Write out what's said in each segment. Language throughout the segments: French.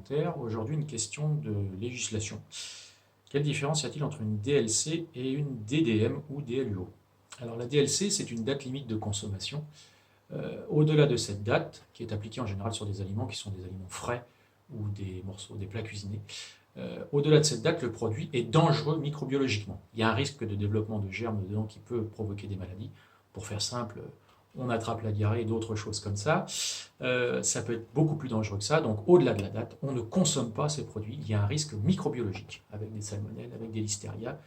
alimentaire. Aujourd'hui, une question de législation. Quelle différence y a-t-il entre une DLC et une DDM ou DLUO? Alors la DLC, c'est une date limite de consommation. Au-delà de cette date, qui est appliquée en général sur des aliments qui sont des aliments frais ou des morceaux, des plats cuisinés, au-delà de cette date, le produit est dangereux microbiologiquement. Il y a un risque de développement de germes dedans qui peut provoquer des maladies. Pour faire simple, on attrape la diarrhée et d'autres choses comme ça. Ça peut être beaucoup plus dangereux que ça. Donc au-delà de la date, on ne consomme pas ces produits. Il y a un risque microbiologique avec des salmonelles, avec des listeria,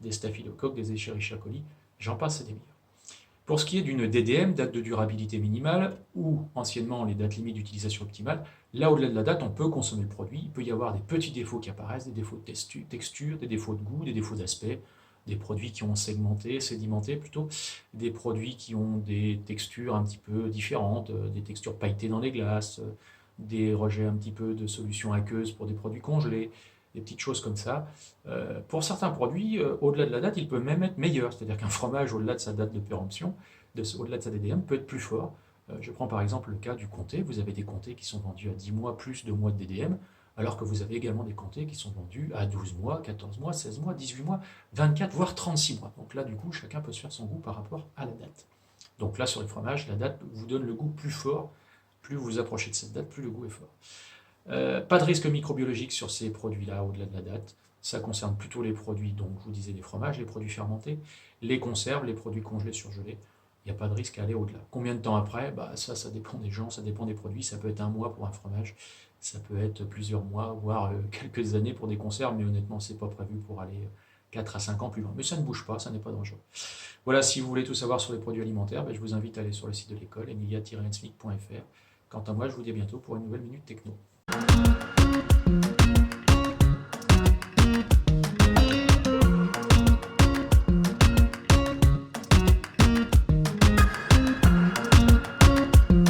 des staphylocoques, des Escherichia coli. J'en passe et des meilleurs. Pour ce qui est d'une DDM, date de durabilité minimale, ou anciennement les dates limites d'utilisation optimale, là au-delà de la date, on peut consommer le produit. Il peut y avoir des petits défauts qui apparaissent, des défauts de texture, des défauts de goût, des défauts d'aspect, des produits qui ont sédimenté plutôt, des produits qui ont des textures un petit peu différentes, des textures pailletées dans les glaces, des rejets un petit peu de solutions aqueuses pour des produits congelés, des petites choses comme ça. Pour certains produits, au-delà de la date, il peut même être meilleur. C'est-à-dire qu'un fromage, au-delà de sa date de péremption, au-delà de sa DDM, peut être plus fort. Je prends par exemple le cas du comté. Vous avez des comtés qui sont vendus à 10 mois plus 2 mois de DDM, alors que vous avez également des comtés qui sont vendus à 12 mois, 14 mois, 16 mois, 18 mois, 24, voire 36 mois. Donc là, du coup, chacun peut se faire son goût par rapport à la date. Donc là, sur les fromages, la date vous donne le goût plus fort. Plus vous vous approchez de cette date, plus le goût est fort. Pas de risque microbiologique sur ces produits-là au-delà de la date. Ça concerne plutôt les produits, donc je vous disais les fromages, les produits fermentés, les conserves, les produits congelés, surgelés. Il n'y a pas de risque à aller au-delà. Combien de temps après? Ça dépend des gens, ça dépend des produits. Ça peut être un mois pour un fromage, ça peut être plusieurs mois, voire quelques années pour des conserves, mais honnêtement, c'est pas prévu pour aller 4 à 5 ans plus loin. Mais ça ne bouge pas, ça n'est pas dangereux. Voilà, si vous voulez tout savoir sur les produits alimentaires, je vous invite à aller sur le site de l'école, emilia-ensmic.fr. Quant à moi, je vous dis à bientôt pour une nouvelle Minute Techno.